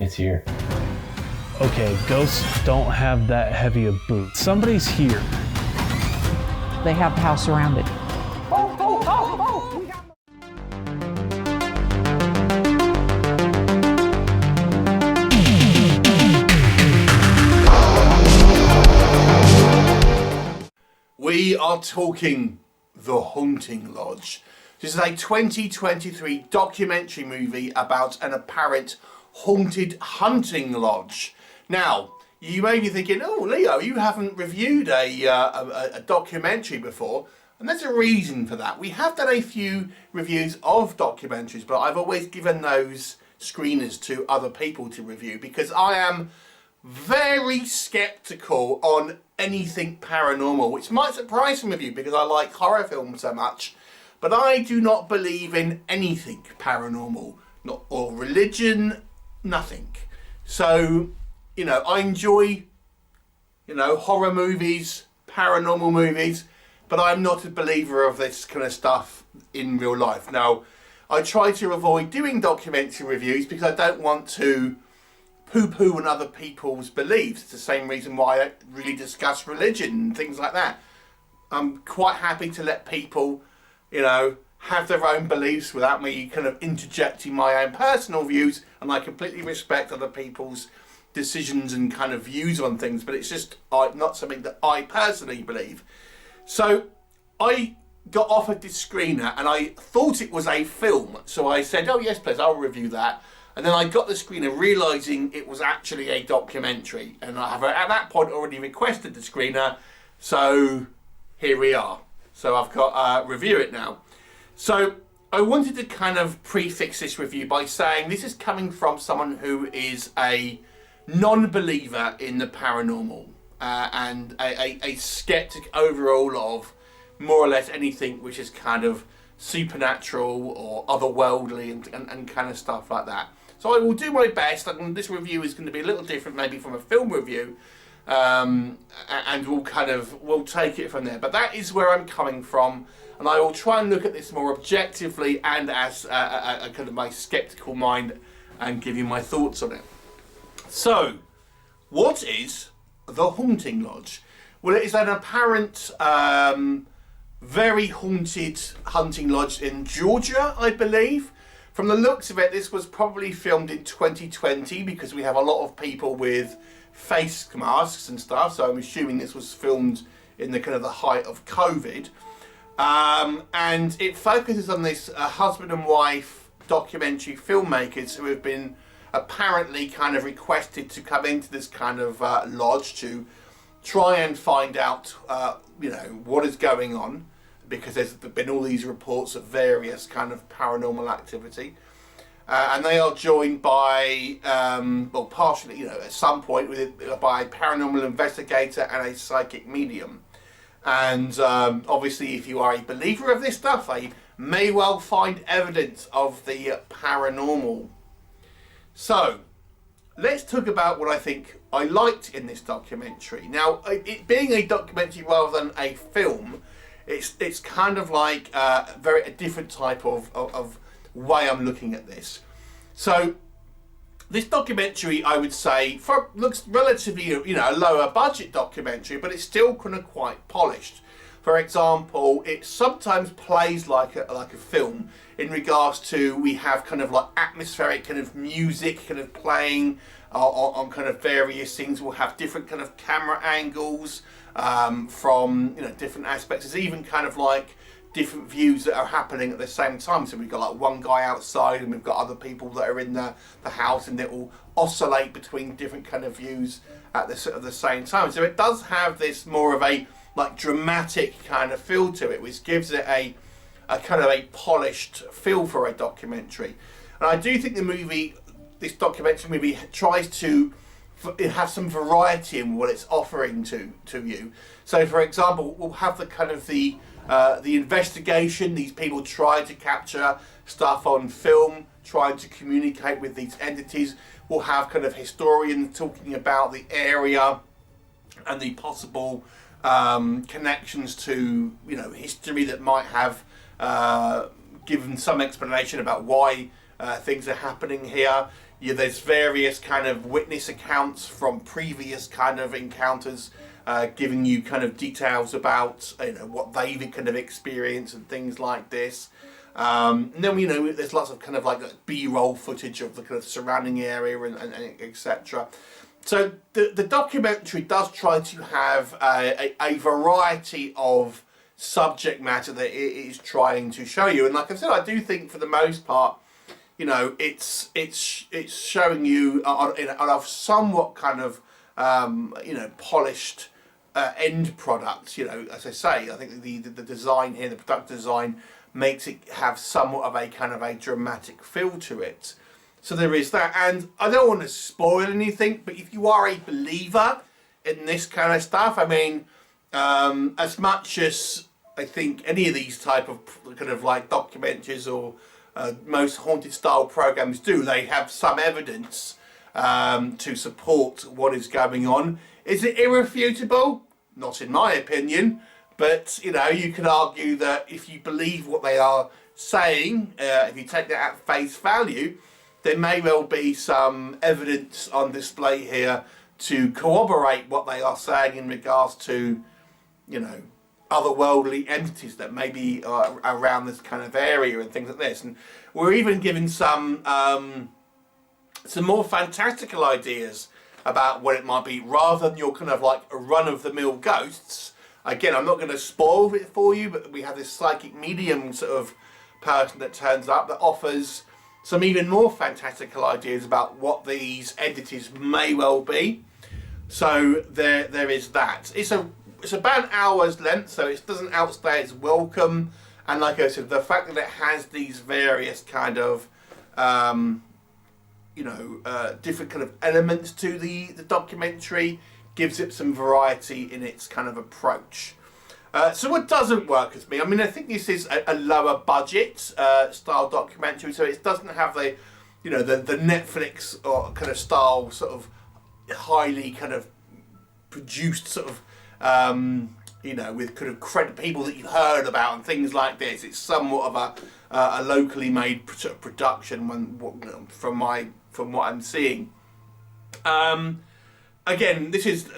It's here. Okay, ghosts don't have that heavy of boots. Somebody's here. They have the house surrounded. We are talking The Haunting Lodge. This is a 2023 documentary movie about an apparent haunted hunting lodge. Now, you may be thinking, oh, Leo, you haven't reviewed a documentary before, and there's a reason for that. We have done a few reviews of documentaries, but I've always given those screeners to other people to review because I am very skeptical on anything paranormal, which might surprise some of you because I like horror films so much, but I do not believe in anything paranormal, not or religion, nothing. So, you know, I enjoy, you know, horror movies, paranormal movies, but I'm not a believer of this kind of stuff in real life. Now, I try to avoid doing documentary reviews because I don't want to poo-poo on other people's beliefs. It's the same reason why I don't really discuss religion and things like that. I'm quite happy to let people, you know, have their own beliefs without me kind of interjecting my own personal views, and I completely respect other people's decisions and kind of views on things, but it's just not something that I personally believe. So I got offered this screener and I thought it was a film, so I said, oh yes please, I'll review that. And then I got the screener realising it was actually a documentary, and I have at that point already requested the screener, so here we are. So I've got review it now. So I wanted to kind of prefix this review by saying this is coming from someone who is a non-believer in the paranormal and a skeptic overall of more or less anything which is kind of supernatural or otherworldly and kind of stuff like that. So I will do my best, and this review is going to be a little different maybe from a film review, and we'll take it from there. But that is where I'm coming from, and I will try and look at this more objectively and as a kind of my skeptical mind and give you my thoughts on it. So, what is The Haunting Lodge? Well, it is an apparent very haunted hunting lodge in Georgia, I believe. From the looks of it, this was probably filmed in 2020 because we have a lot of people with face masks and stuff, so I'm assuming this was filmed in the kind of the height of COVID. And it focuses on this husband and wife documentary filmmakers who have been apparently kind of requested to come into this kind of lodge to try and find out, you know, what is going on, because there's been all these reports of various kind of paranormal activity. And they are joined by, well, partially, you know, at some point by a paranormal investigator and a psychic medium. And obviously, if you are a believer of this stuff, they may well find evidence of the paranormal. So, let's talk about what I think I liked in this documentary. Now, it being a documentary rather than a film, it's kind of like a different type of way I'm looking at this. So, this documentary, I would say, looks relatively, you know, a lower budget documentary, but it's still kind of quite polished. For example, it sometimes plays like a film in regards to, we have kind of like atmospheric kind of music kind of playing on kind of various things. We'll have different kind of camera angles from, you know, different aspects. There's even kind of like different views that are happening at the same time. So we've got like one guy outside and we've got other people that are in the house, and it will oscillate between different kind of views at the same time. So it does have this more of a like dramatic kind of feel to it, which gives it a kind of a polished feel for a documentary. And I do think this documentary movie tries to have some variety in what it's offering to you. So for example, we'll have the kind of the investigation. These people try to capture stuff on film, trying to communicate with these entities. We'll have kind of historians talking about the area and the possible connections to, you know, history that might have given some explanation about why things are happening here. There's various kind of witness accounts from previous kind of encounters, giving you kind of details about what they've kind of experienced and things like this. And then there's lots of kind of like B-roll footage of the kind of surrounding area and etc. So the documentary does try to have a variety of subject matter that it is trying to show you, and like I said, I do think for the most part, it's showing you on a somewhat kind of polished end product. As I say, I think the design here, the production design, makes it have somewhat of a kind of a dramatic feel to it. So there is that, and I don't want to spoil anything, but if you are a believer in this kind of stuff, I mean, as much as I think any of these type of kind of like documentaries or most haunted style programs do, they have some evidence to support what is going on. Is it irrefutable? Not in my opinion, but you could argue that if you believe what they are saying, if you take that at face value, there may well be some evidence on display here to corroborate what they are saying in regards to, otherworldly entities that may be around this kind of area and things like this. And we're even given some more fantastical ideas about what it might be, rather than your kind of like run-of-the-mill ghosts. Again, I'm not going to spoil it for you, but we have this psychic medium sort of person that turns up that offers some even more fantastical ideas about what these entities may well be. So there is that. It's about an hour's length, so it doesn't outstay its welcome. And like I said, the fact that it has these various kind of different kind of elements to the documentary gives it some variety in its kind of approach. So what doesn't work with me, I mean, I think this is a lower budget style documentary, so it doesn't have the Netflix or kind of style sort of highly kind of produced sort of with kind of people that you've heard about and things like this. It's somewhat of a locally made sort of production from what I'm seeing. Again, this is,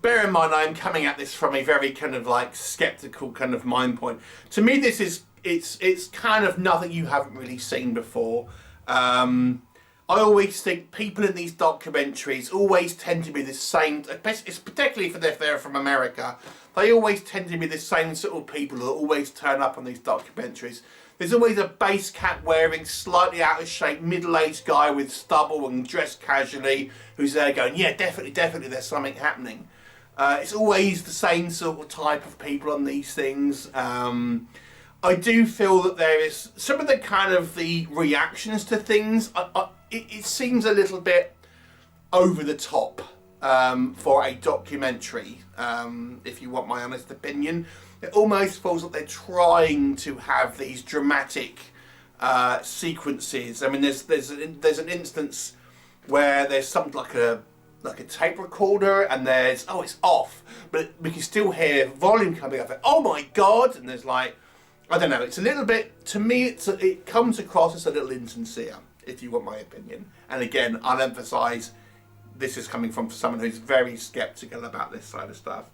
bear in mind, I'm coming at this from a very kind of like skeptical kind of mind point. To me, this is it's kind of nothing you haven't really seen before. I always think people in these documentaries always tend to be the same, it's particularly if they're from America, they always tend to be the same sort of people that always turn up on these documentaries. There's always a base cap wearing, slightly out of shape, middle-aged guy with stubble and dressed casually who's there going, yeah, definitely, there's something happening. It's always the same sort of type of people on these things. I do feel that there is some of the kind of the reactions to things, it seems a little bit over the top for a documentary, if you want my honest opinion. It almost feels like they're trying to have these dramatic sequences. I mean, there's an instance where there's something like a tape recorder, and it's off, but we can still hear volume coming up. Oh my god! And there's like, I don't know. It's a little bit, to me, it comes across as a little insincere, if you want my opinion. And again, I'll emphasise this is coming from someone who's very sceptical about this side of stuff.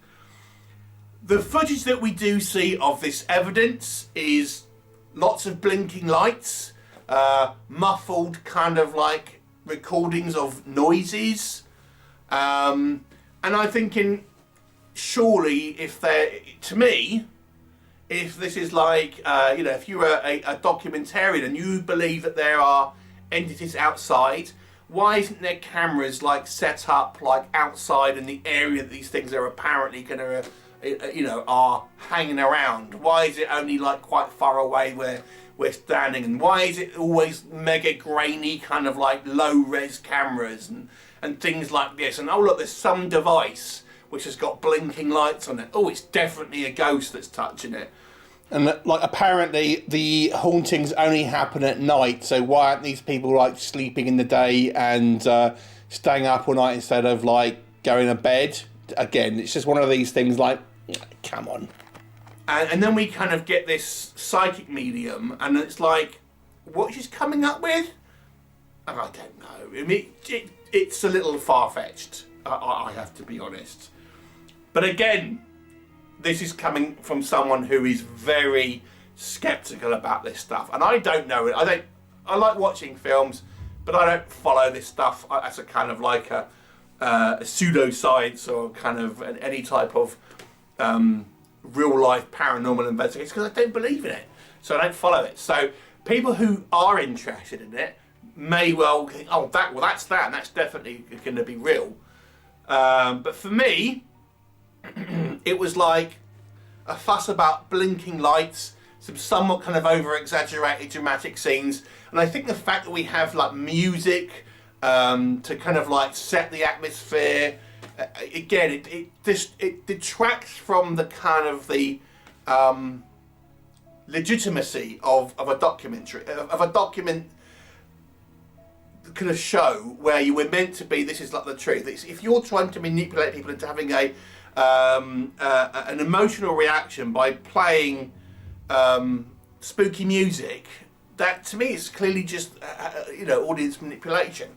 The footage that we do see of this evidence is lots of blinking lights, muffled kind of like recordings of noises, and I'm thinking, surely if this is like, if you were a documentarian and you believe that there are entities outside, why isn't there cameras like set up like outside in the area that these things are apparently going to are hanging around? Why is it only like quite far away where we're standing? And why is it always mega grainy kind of like low res cameras and things like this? And oh look, there's some device which has got blinking lights on it. Oh, it's definitely a ghost that's touching it. And like apparently the hauntings only happen at night, so why aren't these people like sleeping in the day and staying up all night instead of like going to bed? Again, it's just one of these things like, come on. And then we kind of get this psychic medium, and it's like, what she's coming up with? I don't know. I mean, it's a little far-fetched, I have to be honest. But again, this is coming from someone who is very skeptical about this stuff, and I don't know it. I like watching films, but I don't follow this stuff as a kind of like a pseudoscience or kind of any type of real life paranormal investigation, because I don't believe in it, so I don't follow it. So people who are interested in it may well think, oh, that's that, and that's definitely going to be real. But for me, it was like a fuss about blinking lights, some somewhat kind of over-exaggerated dramatic scenes, and I think the fact that we have like music to kind of like set the atmosphere, again, it detracts from the kind of the legitimacy of a documentary, of a document kind of show where you were meant to be. This is like the truth. If you're trying to manipulate people into having an emotional reaction by playing spooky music, that to me is clearly just audience manipulation.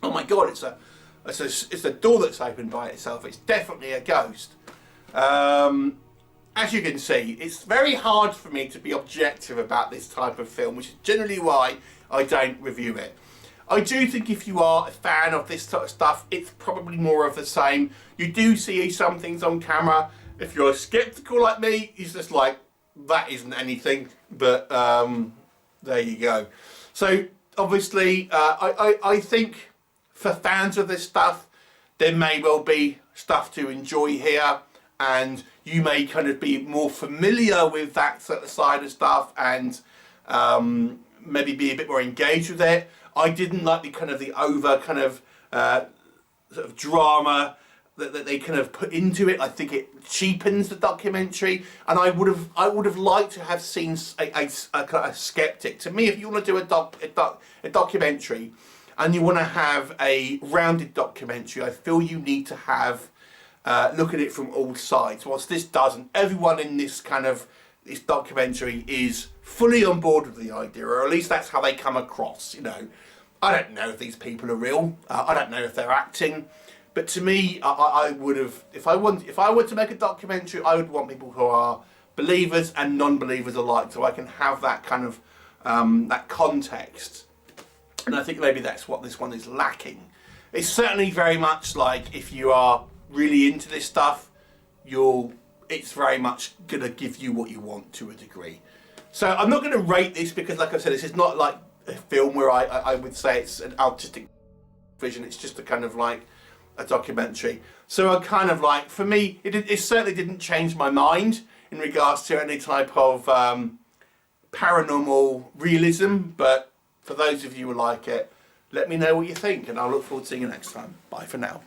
Oh my God, it's a door that's opened by itself. It's definitely a ghost. As you can see, it's very hard for me to be objective about this type of film, which is generally why I don't review it. I do think if you are a fan of this sort of stuff, it's probably more of the same. You do see some things on camera. If you're skeptical like me, it's just like, that isn't anything, but there you go. So obviously, I think for fans of this stuff, there may well be stuff to enjoy here, and you may kind of be more familiar with that sort of side of stuff, and maybe be a bit more engaged with it. I didn't like the over kind of sort of drama that they kind of put into it. I think it cheapens the documentary, and I would have liked to have seen a skeptic. To me, if you want to do a documentary and you want to have a rounded documentary, I feel you need to have look at it from all sides. Whilst this doesn't, everyone in this documentary is fully on board with the idea, or at least that's how they come across. I don't know if these people are real. I don't know if they're acting. But to me, I would have, if I were to make a documentary, I would want people who are believers and non-believers alike, so I can have that kind of that context. And I think maybe that's what this one is lacking. It's certainly very much like, if you are really into this stuff, it's very much gonna give you what you want to a degree. So I'm not gonna rate this, because like I said, this is not like a film where I would say it's an artistic vision. It's just a kind of like a documentary. So I kind of like, for me, it certainly didn't change my mind in regards to any type of paranormal realism, but for those of you who like it, let me know what you think, and I'll look forward to seeing you next time. Bye for now.